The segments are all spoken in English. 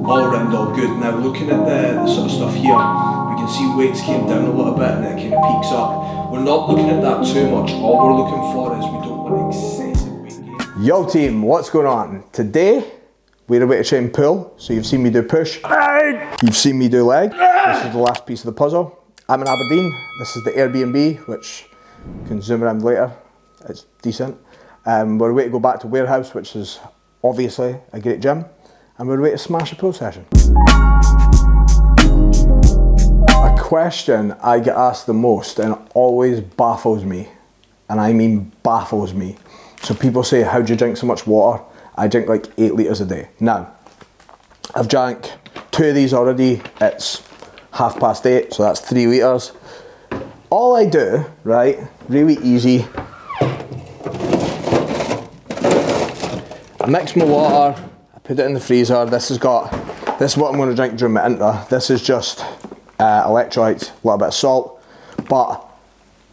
all round all good. Now looking at the sort of stuff here, we can see weights came down a little bit and it kind of peaks up. We're not looking at that too much. All we're looking for is we don't want excessive weight gain. Yo team, what's going on? Today, we're away to train pull. So you've seen me do push. You've seen me do leg. This is the last piece of the puzzle. I'm in Aberdeen. This is the Airbnb, which you can zoom around later. It's decent. We're away to go back to Warehouse, which is obviously a great gym. And we're away to smash a pull session. A question I get asked the most and always baffles me, and I mean baffles me. So people say, how do you drink so much water? I drink like 8 litres a day. Now, I've drank 2 of these already. It's 8:30, so that's 3 litres. All I do, right, really easy, I mix my water, I put it in the freezer. This is what I'm going to drink during my inter. This is just electrolytes, a little bit of salt, but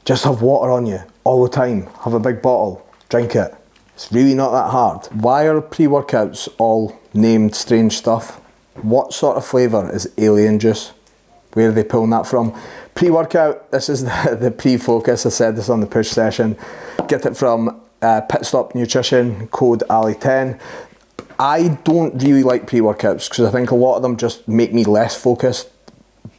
just have water on you all the time. Have a big bottle, drink it. It's really not that hard. Why are pre-workouts all named strange stuff? What sort of flavour is alien juice? Where are they pulling that from? Pre-workout, this is the pre-focus. I said this on the push session. Get it from Pit Stop Nutrition, code Ali10. I don't really like pre-workouts because I think a lot of them just make me less focused,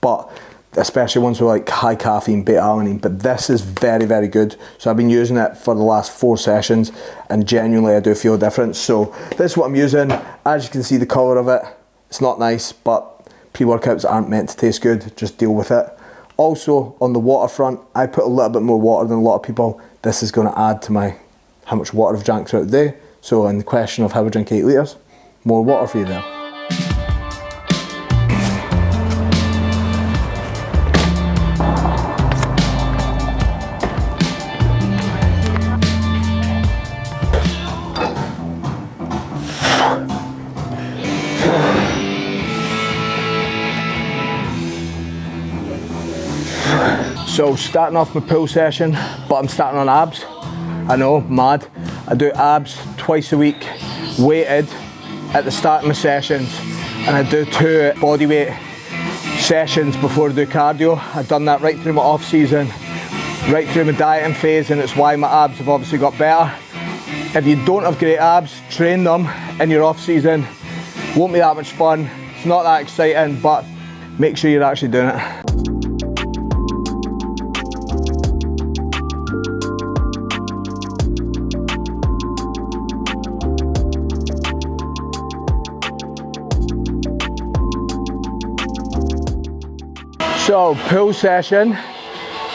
but especially ones with like high caffeine, beta alanine, but this is very, very good. So I've been using it for the last 4 sessions and genuinely I do feel a difference. So this is what I'm using. As you can see, the colour of it, it's not nice, but pre-workouts aren't meant to taste good, just deal with it. Also, on the water front, I put a little bit more water than a lot of people. This is going to add to how much water I've drank throughout the day. So in the question of how I drink 8 litres, more water for you there. So starting off my pull session, but I'm starting on abs. I know, mad. I do abs twice a week, weighted at the start of my sessions, and I do 2 bodyweight sessions before I do cardio. I've done that right through my off season, right through my dieting phase, and it's why my abs have obviously got better. If you don't have great abs, train them in your off season. Won't be that much fun. It's not that exciting, but make sure you're actually doing it. So pull session,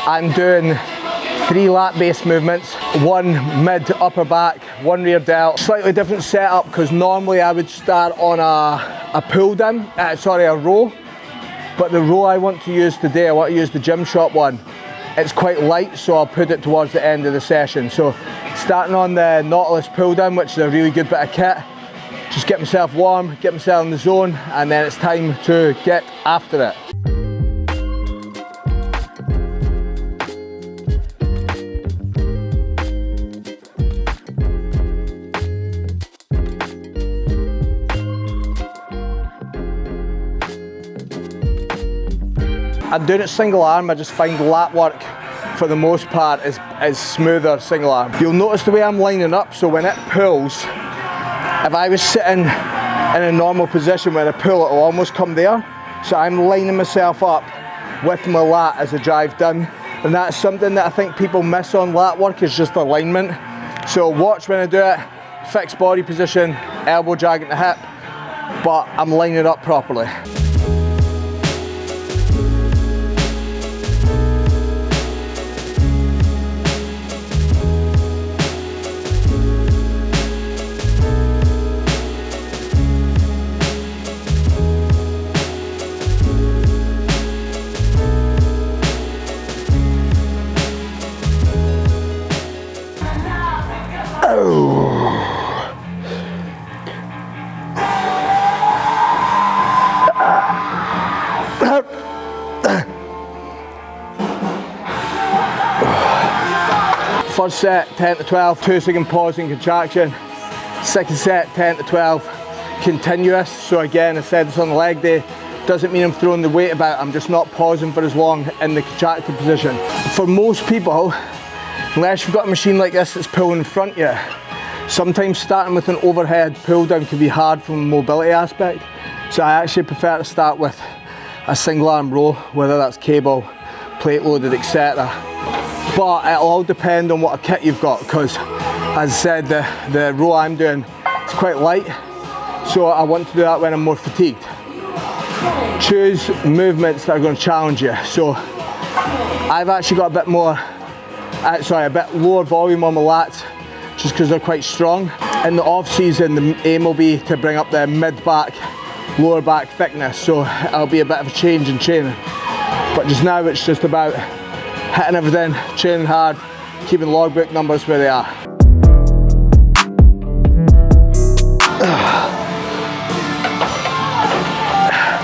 I'm doing 3 lat based movements, 1 mid upper back, 1 rear delt. Slightly different setup because normally I would start on a pull down, a row, but the row I want to use today, I want to use the gym shop one. It's quite light, so I'll put it towards the end of the session. So starting on the Nautilus pull down, which is a really good bit of kit, just get myself warm, get myself in the zone, and then it's time to get after it. I'm doing it single arm. I just find lat work for the most part is smoother single arm. You'll notice the way I'm lining up, so when it pulls, if I was sitting in a normal position when I pull, it'll almost come there. So I'm lining myself up with my lat as I drive down, and that's something that I think people miss on lat work, is just alignment. So watch when I do it, fixed body position, elbow dragging the hip, but I'm lining it up properly. First set, 10 to 12, 2 second pause and contraction. Second set, 10 to 12, continuous. So again, I said this on the leg day, doesn't mean I'm throwing the weight about, I'm just not pausing for as long in the contracted position. For most people, unless you've got a machine like this that's pulling in front of you, sometimes starting with an overhead pull down can be hard from a mobility aspect. So I actually prefer to start with a single arm row, whether that's cable, plate loaded, etc. But it'll all depend on what a kit you've got, because as I said, the row I'm doing is quite light, so I want to do that when I'm more fatigued. Choose movements that are going to challenge you. So I've actually got a bit more, a bit lower volume on my lats, just because they're quite strong. In the off season, the aim will be to bring up the mid back, lower back thickness, so it'll be a bit of a change in training. But just now it's just about hitting everything, training hard, keeping logbook numbers where they are.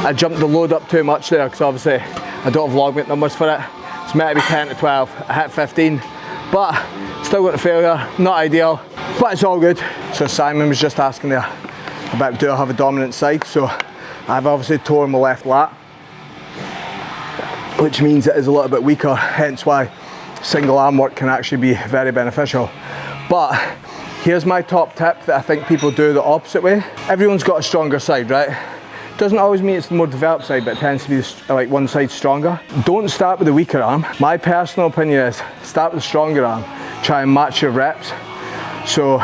I jumped the load up too much there because obviously I don't have logbook numbers for it. It's meant to be 10 to 12, I hit 15, but still got a failure, not ideal, but it's all good. So Simon was just asking there about do I have a dominant side, so I've obviously torn my left lat, which means it is a little bit weaker, hence why single arm work can actually be very beneficial. But here's my top tip that I think people do the opposite way. Everyone's got a stronger side, right? Doesn't always mean it's the more developed side, but it tends to be like one side stronger. Don't start with the weaker arm. My personal opinion is start with the stronger arm, try and match your reps. So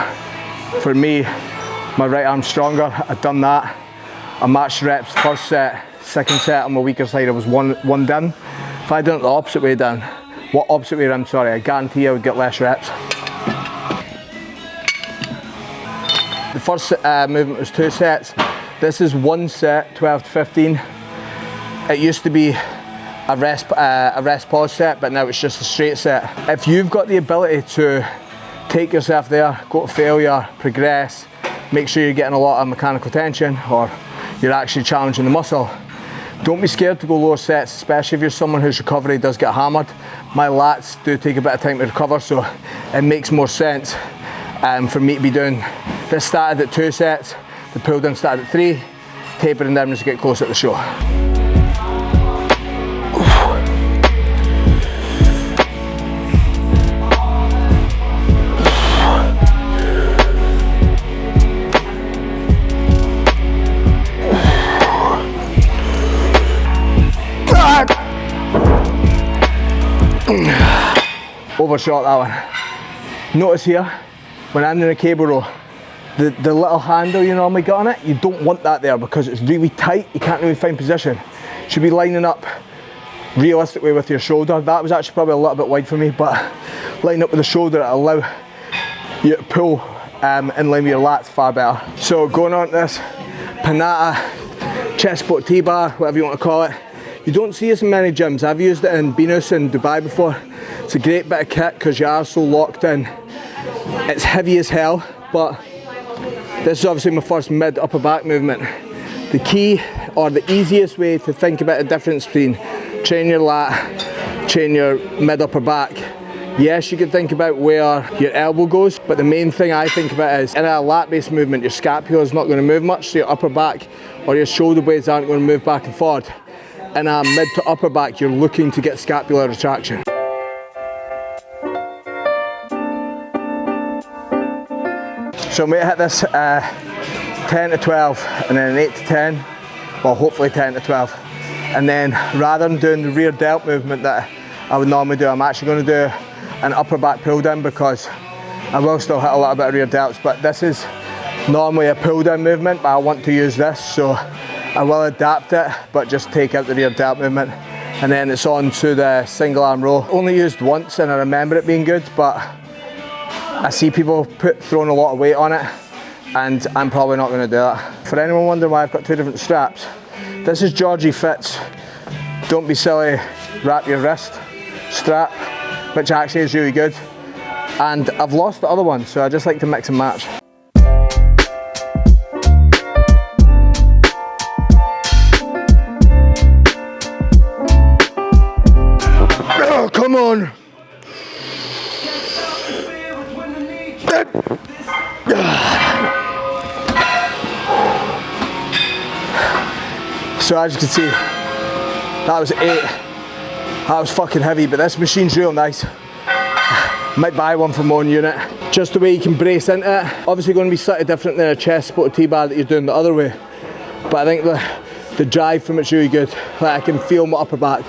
for me, my right arm's stronger, I've done that. I matched reps first set, second set on my weaker side I was one down. If I done it the opposite way down, I guarantee I would get less reps. The first movement was 2 sets. This is 1 set, 12 to 15. It used to be a rest pause set, but now it's just a straight set. If you've got the ability to take yourself there, go to failure, progress, make sure you're getting a lot of mechanical tension or you're actually challenging the muscle, don't be scared to go lower sets, especially if you're someone whose recovery does get hammered. My lats do take a bit of time to recover, so it makes more sense for me to be doing this. Started at 2 sets, the pull down started at 3, tapering down as you get closer to the show. Overshot that one. Notice here, when I'm in a cable row, the little handle you normally get on it, you don't want that there because it's really tight, you can't really find position. You should be lining up realistically with your shoulder. That was actually probably a little bit wide for me, but lining up with the shoulder, it'll allow you to pull in line with your lats far better. So going on to this Panata chest support T-bar, whatever you want to call it. You don't see this in many gyms. I've used it in Venus in Dubai before. It's a great bit of kit because you are so locked in. It's heavy as hell, but this is obviously my first mid upper back movement. The key or the easiest way to think about the difference between train your lat, train your mid upper back. Yes, you can think about where your elbow goes, but the main thing I think about is in a lat based movement, your scapula is not going to move much, so your upper back or your shoulder blades aren't going to move back and forward. In a mid to upper back, you're looking to get scapular retraction. So I'm going to hit this 10 to 12 and then an 8 to 10, well hopefully 10 to 12. And then rather than doing the rear delt movement that I would normally do, I'm actually going to do an upper back pull down because I will still hit a little bit of rear delts, but this is normally a pull down movement, but I want to use this, so I will adapt it, but just take out the rear delt movement. And then it's on to the single arm row. Only used once and I remember it being good, but I see people throwing a lot of weight on it and I'm probably not going to do that. For anyone wondering why I've got 2 different straps, this is Georgie Fitz. Don't be silly, wrap your wrist strap, which actually is really good. And I've lost the other one, so I just like to mix and match. Oh, come on! So as you can see, that was 8. That was fucking heavy, but this machine's real nice. Might buy one for my own unit. Just the way you can brace into it. Obviously going to be slightly different than a chest supported T-bar that you're doing the other way. But I think the drive from it's really good. Like I can feel my upper back.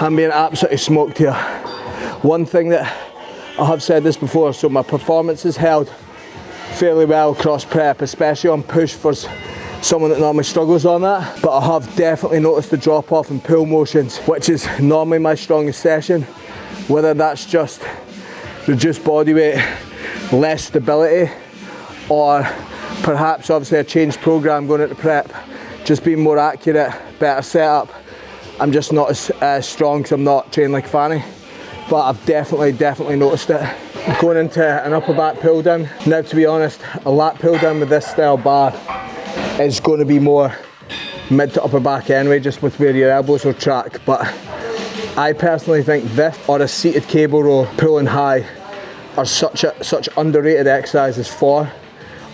I'm being absolutely smoked here. One thing that I have said this before, so my performance is held fairly well across prep, especially on push for someone that normally struggles on that. But I have definitely noticed the drop off in pull motions, which is normally my strongest session. Whether that's just reduced body weight, less stability, or perhaps obviously a changed program going into prep, just being more accurate, better setup. I'm just not as strong because I'm not trained like Fanny, but I've definitely noticed it. Going into an upper back pull down, now to be honest, a lat pull down with this style bar is going to be more mid to upper back anyway, just with where your elbows will track. But I personally think this or a seated cable row pulling high are such underrated exercises for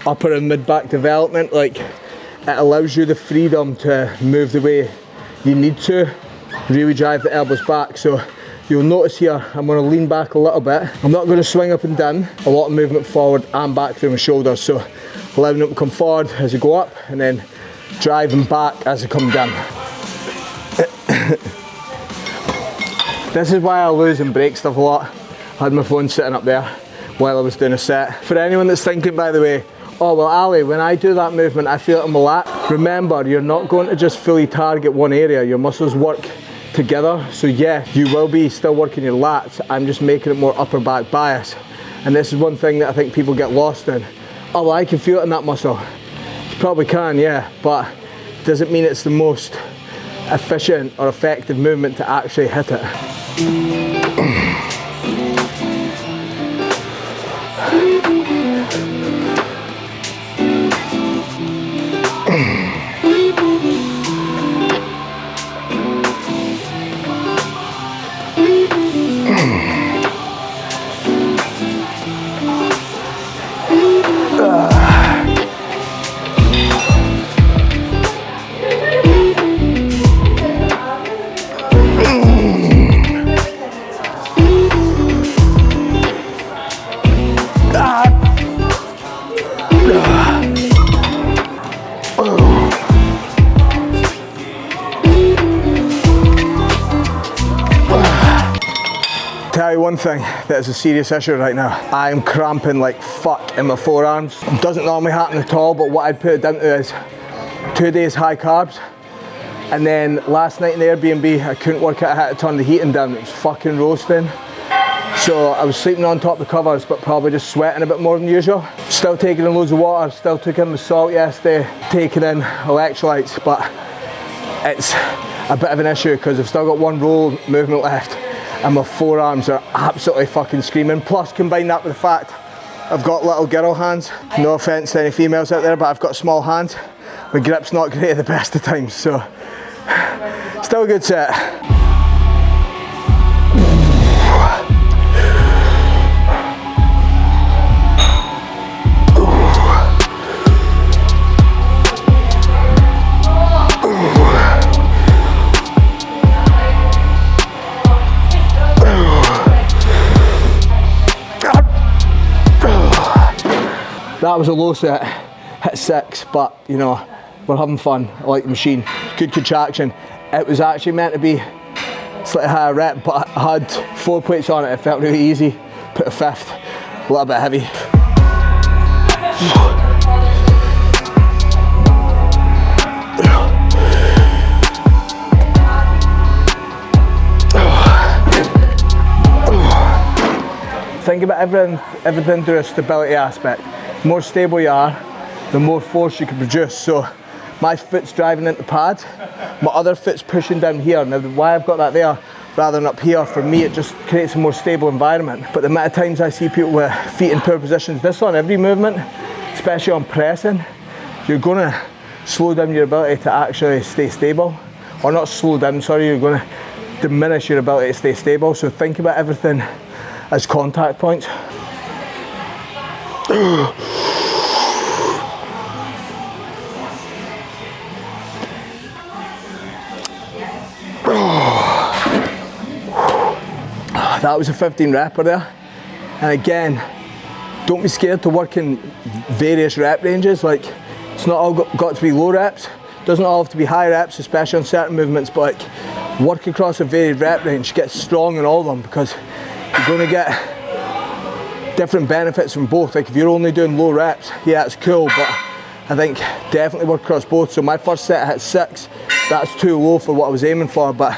upper and mid back development. Like, it allows you the freedom to move the way you need to, really drive the elbows back. So you'll notice here I'm going to lean back a little bit. I'm not going to swing up and down, a lot of movement forward and back through my shoulders, so allowing them to come forward as I go up and then driving back as I come down. This is why I lose and break stuff a lot. I had my phone sitting up there while I was doing a set. For anyone that's thinking, by the way, oh well Ali, when I do that movement I feel it in my lat. Remember, you're not going to just fully target one area, your muscles work together. So yeah, you will be still working your lats, I'm just making it more upper back bias. And this is one thing that I think people get lost in. Oh well, I can feel it in that muscle. You probably can, yeah, but it doesn't mean it's the most efficient or effective movement to actually hit it. Tell you one thing that is a serious issue right now. I'm cramping like fuck in my forearms. It doesn't normally happen at all, but what I'd put it down to is 2 days high carbs. And then last night in the Airbnb, I couldn't work out how to turn the heating down. It was fucking roasting. So I was sleeping on top of the covers, but probably just sweating a bit more than usual. Still taking in loads of water, still took in the salt yesterday, taking in electrolytes, but it's a bit of an issue because I've still got one roll movement left and my forearms are absolutely fucking screaming. Plus, combine that with the fact I've got little girl hands. No offence to any females out there, but I've got small hands. My grip's not great at the best of times, so still a good set. That was a low set, hit 6, but you know, we're having fun. I like the machine, good contraction. It was actually meant to be slightly higher rep, but I had 4 plates on it, it felt really easy. Put a 5th, a little bit heavy. Think about everything through a stability aspect. The more stable you are, the more force you can produce. So my foot's driving into pad, my other foot's pushing down here. Now why I've got that there, rather than up here. For me, it just creates a more stable environment. But the amount of times I see people with feet in poor positions, this on every movement, especially on pressing, you're going to slow down your ability to actually stay stable. Or not slow down, sorry, you're going to diminish your ability to stay stable. So think about everything as contact points. That was a 15 repper there. And again, don't be scared to work in various rep ranges. Like, it's not all got to be low reps. Doesn't all have to be high reps, especially on certain movements, but like, work across a varied rep range, get strong in all of them, because you're going to get different benefits from both. Like if you're only doing low reps, yeah, it's cool, but I think definitely work across both. So my first set I hit 6, that's too low for what I was aiming for, but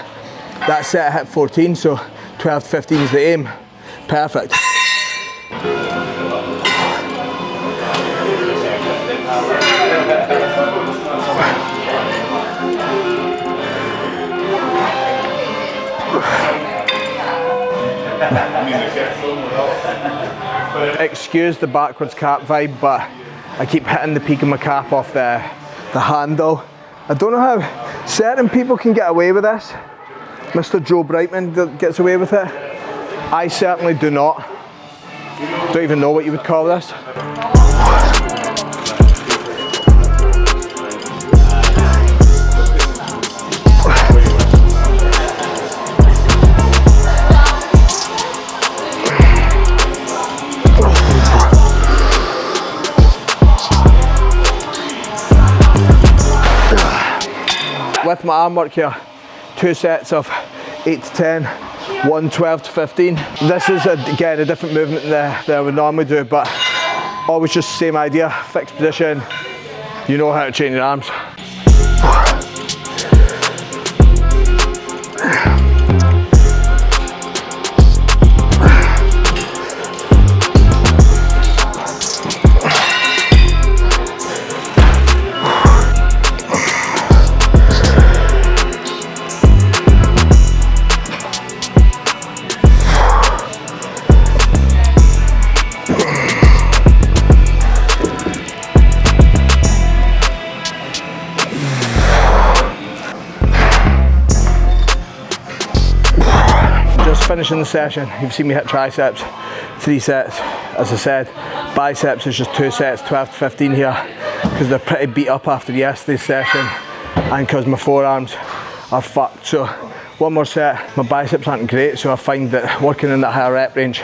that set I hit 14, so 12 to 15 is the aim. Perfect. Excuse the backwards cap vibe, but I keep hitting the peak of my cap off the handle. I don't know how certain people can get away with this. Mr. Joe Brightman gets away with it. I certainly do not. Don't even know what you would call this. With my arm work here, 2 sets of 8 to 10, one 12 to 15. This is again a different movement than I would normally do, but always just the same idea, fixed position, you know how to train your arms. Finishing the session, you've seen me hit triceps, 3 sets, as I said. Biceps is just 2 sets, 12 to 15 here, because they're pretty beat up after yesterday's session, and because my forearms are fucked. So one more set. My biceps aren't great, so I find that working in that higher rep range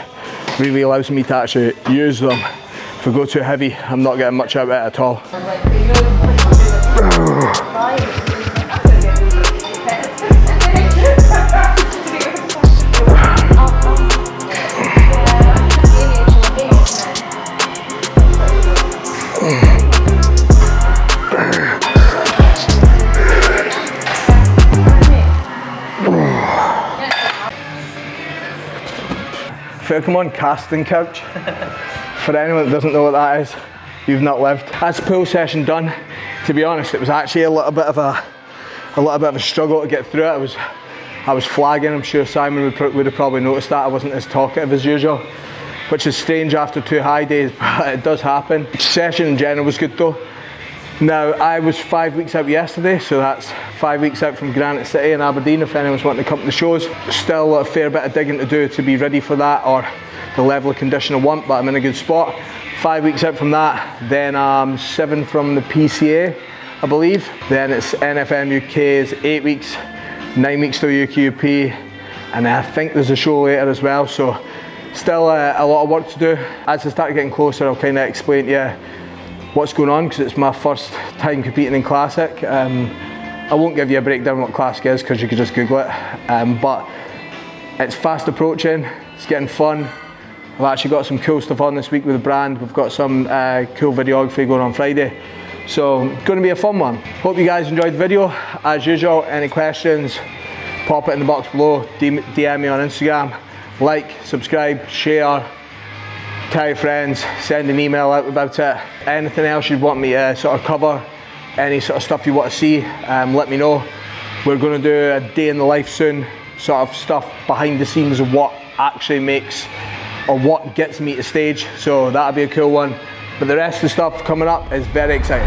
really allows me to actually use them. If I go too heavy, I'm not getting much out of it at all. Come on, casting couch. For anyone that doesn't know what that is, you've not lived. That's pull session done. To be honest, it was actually a little bit of a struggle to get through it. I was flagging. I'm sure Simon would have probably noticed that I wasn't as talkative as usual, which is strange after 2 high days, but it does happen. The session in general was good though. Now, I was 5 weeks out yesterday, so that's 5 weeks out from Granite City in Aberdeen, if anyone's wanting to come to the shows. Still a fair bit of digging to do to be ready for that, or the level of condition I want, but I'm in a good spot. 5 weeks out from that, then 7 from the PCA, I believe. Then it's NFM UK is 8 weeks, 9 weeks till UQP, and I think there's a show later as well, so still a lot of work to do. As I start getting closer, I'll kind of explain to you what's going on, because it's my first time competing in Classic. I won't give you a breakdown of what Classic is, because you could just Google it, but it's fast approaching, it's getting fun. I've actually got some cool stuff on this week with the brand. We've got some cool videography going on Friday, so going to be a fun one. Hope you guys enjoyed the video. As usual, any questions, pop it in the box below, DM me on Instagram, like, subscribe, share, tell your friends, send an email out about it. Anything else you'd want me to sort of cover, any sort of stuff you want to see, let me know. We're going to do a day in the life soon sort of stuff behind the scenes of what actually makes, or what gets me to stage. So that'll be a cool one. But the rest of the stuff coming up is very exciting.